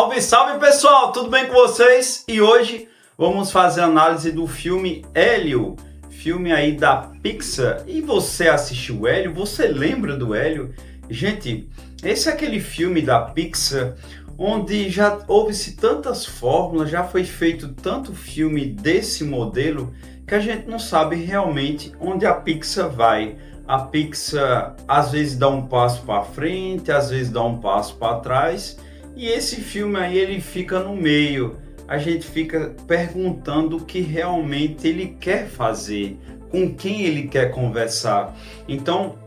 Salve, salve pessoal, tudo bem com vocês? E hoje vamos fazer análise do filme Hélio, filme aí da Pixar. E você assistiu Hélio? Você lembra do Hélio? Gente, esse é aquele filme da Pixar onde já houve-se tantas fórmulas, já foi feito tanto filme desse modelo que a gente não sabe realmente onde a Pixar vai. A Pixar às vezes dá um passo para frente, às vezes dá um passo para trás, e esse filme aí ele fica no meio. A gente fica perguntando o que realmente ele quer fazer, com quem ele quer conversar. Então,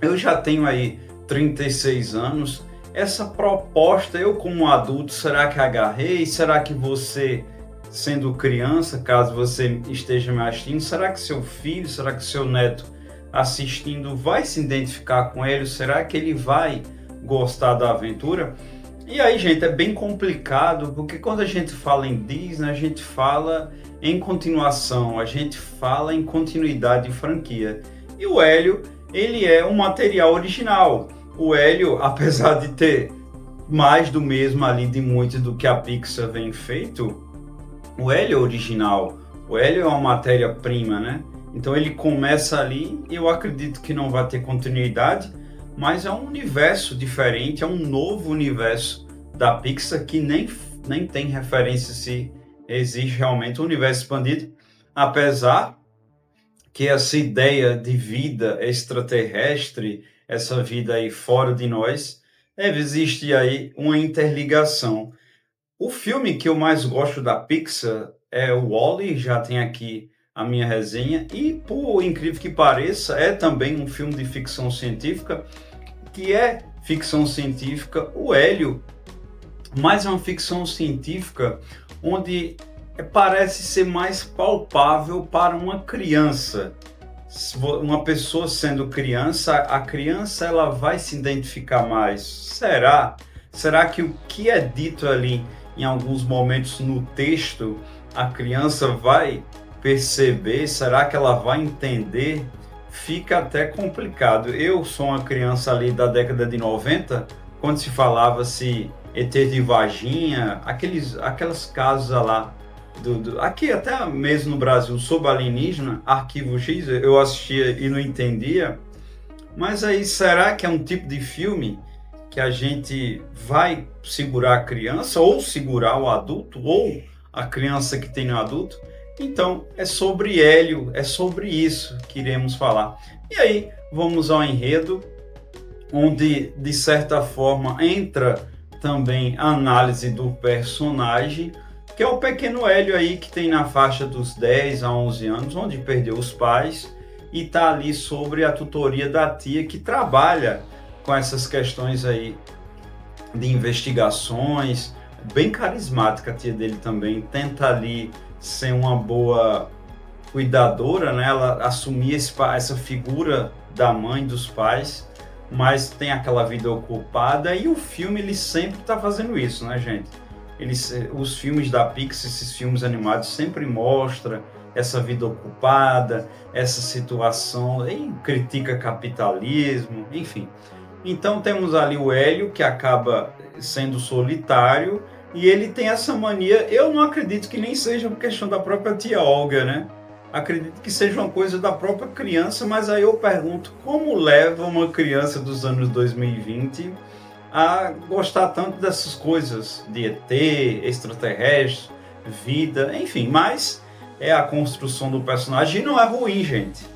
eu já tenho aí 36 anos, essa proposta, eu como adulto, será que agarrei? Será que você, sendo criança, caso você esteja me assistindo, será que seu filho, será que seu neto assistindo vai se identificar com ele? Será que ele vai gostar da aventura? E aí, gente, é bem complicado, porque quando a gente fala em Disney, a gente fala em continuação, a gente fala em continuidade de franquia. E o Hélio, ele é um material original. O Hélio, apesar de ter mais do mesmo ali de muito do que a Pixar vem feito, o Hélio é original. O Hélio é uma matéria-prima, né? Então ele começa ali, eu acredito que não vai ter continuidade, mas é um universo diferente, é um novo universo da Pixar que nem tem referência se existe realmente um universo expandido, apesar que essa ideia de vida extraterrestre, essa vida aí fora de nós, deve existir aí uma interligação. O filme que eu mais gosto da Pixar é o Wall-E, já tem aqui a minha resenha, e por incrível que pareça, é também um filme de ficção científica, que é ficção científica, o Hélio, mas é uma ficção científica onde parece ser mais palpável para uma criança. Uma pessoa sendo criança, a criança ela vai se identificar mais. Será que o que é dito ali em alguns momentos no texto, a criança vai perceber? Será que ela vai entender? Fica até complicado. Eu sou uma criança ali da década de 90, quando se falava-se ET de Varginha, aquelas casas lá, aqui até mesmo no Brasil, sobre alienígena, Arquivo X, eu assistia e não entendia. Mas aí, será que é um tipo de filme que a gente vai segurar a criança, ou segurar o adulto, ou a criança que tem no adulto? Então, é sobre Hélio, é sobre isso que iremos falar. E aí, vamos ao enredo, onde, de certa forma, entra também a análise do personagem, que é o pequeno Hélio aí, que tem na faixa dos 10 a 11 anos, onde perdeu os pais, e está ali sobre a tutoria da tia, que trabalha com essas questões aí de investigações, bem carismática a tia dele também, tenta ali ser uma boa cuidadora, né? Ela assumir essa figura da mãe, dos pais, mas tem aquela vida ocupada, e o filme ele sempre está fazendo isso, né, gente? Os filmes da Pixar, esses filmes animados, sempre mostram essa vida ocupada, essa situação, e critica capitalismo, enfim. Então temos ali o Hélio, que acaba sendo solitário, e ele tem essa mania. Eu não acredito que nem seja uma questão da própria tia Olga, né? Acredito que seja uma coisa da própria criança, mas aí eu pergunto, como leva uma criança dos anos 2020 a gostar tanto dessas coisas de ET, extraterrestre, vida, enfim, mas é a construção do personagem e não é ruim, gente.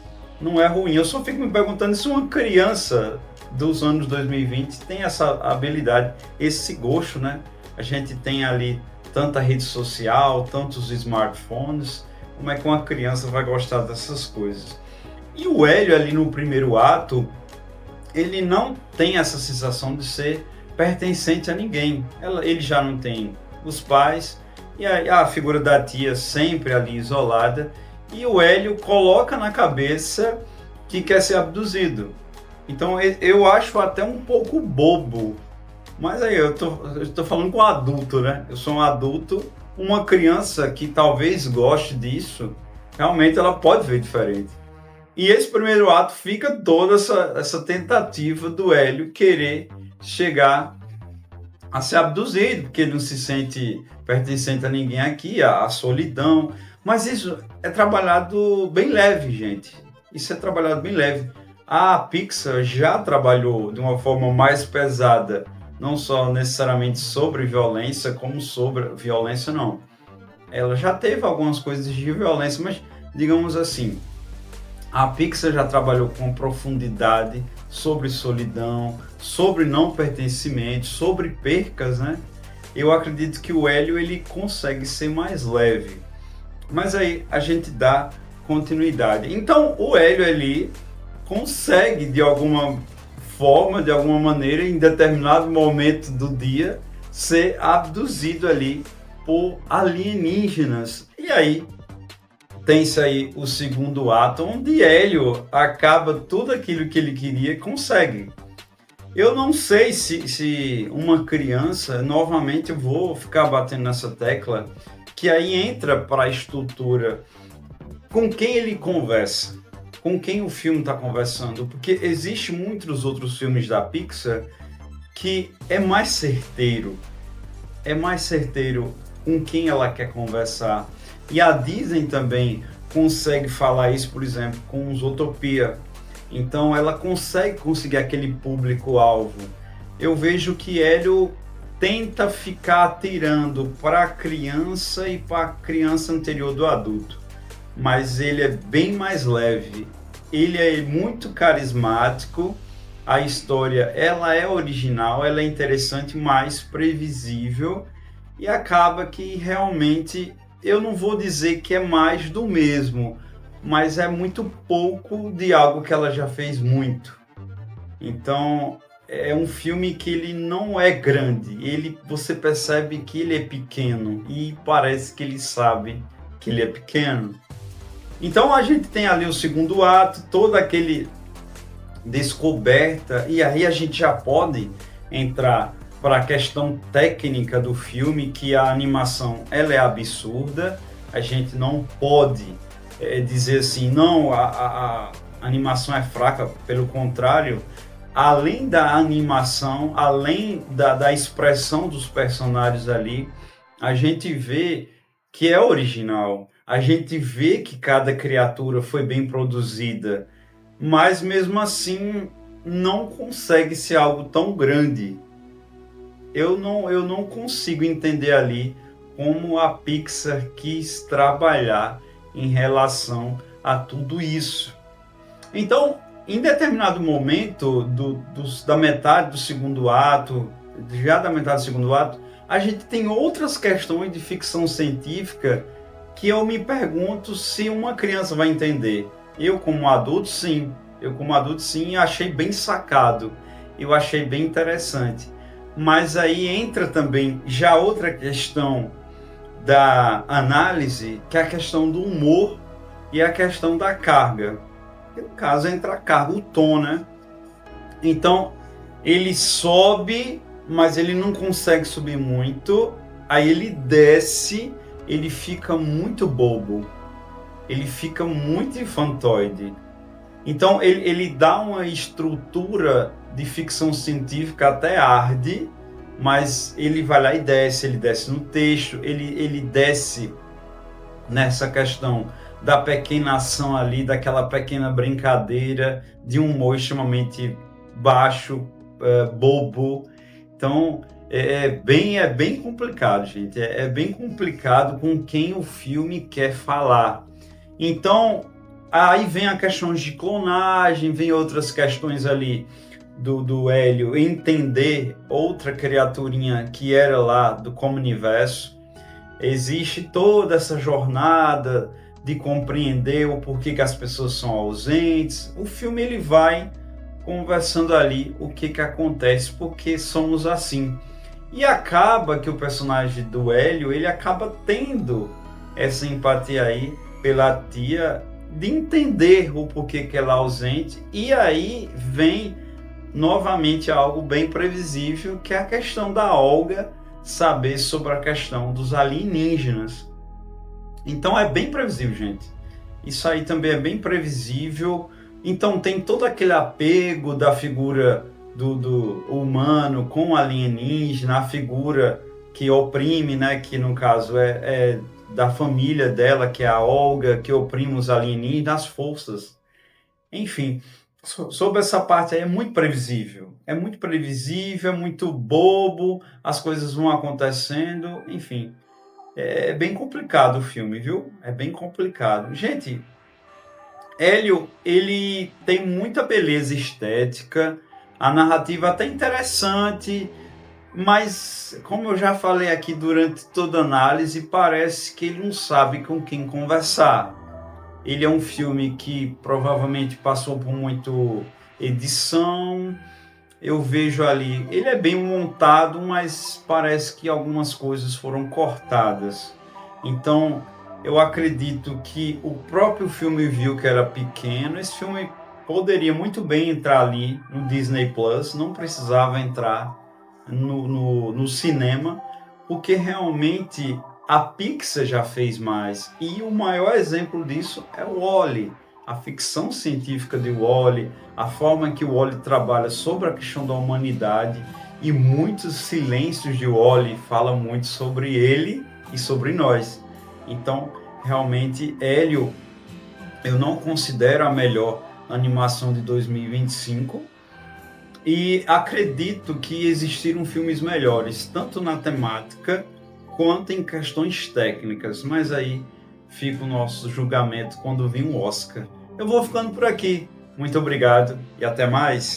Não é ruim. Eu só fico me perguntando se uma criança dos anos 2020 tem essa habilidade, esse gosto, né? A gente tem ali tanta rede social, tantos smartphones, como é que uma criança vai gostar dessas coisas? E o Hélio ali no primeiro ato, ele não tem essa sensação de ser pertencente a ninguém. Ele já não tem os pais, e a figura da tia sempre ali isolada, e o Hélio coloca na cabeça que quer ser abduzido. Então eu acho até um pouco bobo. Mas aí eu tô falando com um adulto, né? Eu sou um adulto, uma criança que talvez goste disso, realmente ela pode ver diferente. E esse primeiro ato fica toda essa tentativa do Hélio querer chegar a ser abduzido, porque ele não se sente pertencente a ninguém aqui, a solidão. Mas isso é trabalhado bem leve, gente. Isso é trabalhado bem leve. A Pixar já trabalhou de uma forma mais pesada, não só necessariamente sobre violência, como sobre violência, não. Ela já teve algumas coisas de violência, mas digamos assim, a Pixar já trabalhou com profundidade sobre solidão, sobre não pertencimento, sobre percas, né? Eu acredito que o Hélio ele consegue ser mais leve. Mas aí a gente dá continuidade. Então o Hélio ali consegue de alguma forma, de alguma maneira, em determinado momento do dia, ser abduzido ali por alienígenas. E aí tem-se aí o segundo ato, onde Hélio acaba tudo aquilo que ele queria e consegue. Eu não sei se uma criança, novamente eu vou ficar batendo nessa tecla, que aí entra para a estrutura com quem ele conversa, com quem o filme está conversando, porque existe muitos outros filmes da Pixar que é mais certeiro com quem ela quer conversar. E a Disney também consegue falar isso, por exemplo, com os Zootopia. Então ela conseguir aquele público-alvo. Eu vejo que Hélio tenta ficar atirando para a criança e para a criança anterior do adulto. Mas ele é bem mais leve. Ele é muito carismático. A história ela é original, ela é interessante, mais previsível. E acaba que realmente... eu não vou dizer que é mais do mesmo, mas é muito pouco de algo que ela já fez muito. Então, é um filme que ele não é grande, você percebe que ele é pequeno e parece que ele sabe que ele é pequeno. Então a gente tem ali o segundo ato, todo aquele descoberta, e aí a gente já pode entrar para a questão técnica do filme, que a animação ela é absurda. A gente não pode dizer assim, não, a animação é fraca, pelo contrário, além da animação, além da expressão dos personagens ali, a gente vê que é original, a gente vê que cada criatura foi bem produzida, mas mesmo assim não consegue ser algo tão grande. Eu não consigo entender ali como a Pixar quis trabalhar em relação a tudo isso. Então, em determinado momento da metade do segundo ato, a gente tem outras questões de ficção científica que eu me pergunto se uma criança vai entender. Eu como adulto, sim, achei bem sacado, eu achei bem interessante. Mas aí entra também já outra questão da análise, que é a questão do humor e a questão da carga. No caso, entra a carga, o tom, né? Então, ele sobe, mas ele não consegue subir muito. Aí ele desce, ele fica muito bobo. Ele fica muito infantoide. Então, ele dá uma estrutura de ficção científica até arde, mas ele vai lá e desce, ele desce no texto, ele desce nessa questão da pequena ação ali, daquela pequena brincadeira, de um humor extremamente baixo, bobo. Então, é bem complicado, gente. É bem complicado com quem o filme quer falar. Então, aí vem a questão de clonagem, vem outras questões ali do Hélio entender outra criaturinha que era lá do Comuniverso. Existe toda essa jornada de compreender o porquê que as pessoas são ausentes. O filme ele vai conversando ali o que acontece, porque somos assim. E acaba que o personagem do Hélio, ele acaba tendo essa empatia aí pela tia, de entender o porquê que ela é ausente, e aí vem novamente algo bem previsível, que é a questão da Olga saber sobre a questão dos alienígenas. Então é bem previsível, gente. Isso aí também é bem previsível. Então tem todo aquele apego da figura do humano com alienígena, a figura que oprime, né, que no caso é da família dela, que é a Olga, que oprime os alienígenas, as forças. Enfim, sobre essa parte aí é muito previsível, é muito bobo, as coisas vão acontecendo, enfim. É bem complicado o filme, viu? É bem complicado. Gente, Hélio, ele tem muita beleza estética, a narrativa até interessante, mas como eu já falei aqui durante toda a análise, parece que ele não sabe com quem conversar. Ele é um filme que provavelmente passou por muito edição. Eu vejo ali, ele é bem montado, mas parece que algumas coisas foram cortadas. Então, eu acredito que o próprio filme viu que era pequeno. Esse filme poderia muito bem entrar ali no Disney Plus, não precisava entrar no cinema, porque realmente a Pixar já fez mais. E o maior exemplo disso é o Wall-E, a ficção científica de Wall-E, a forma que o Wall-E trabalha sobre a questão da humanidade, e muitos silêncios de Wall-E falam muito sobre ele e sobre nós. Então, realmente, Hélio, eu não considero a melhor animação de 2025, e acredito que existiram filmes melhores, tanto na temática quanto em questões técnicas, mas aí fica o nosso julgamento quando vir um Oscar. Eu vou ficando por aqui. Muito obrigado e até mais.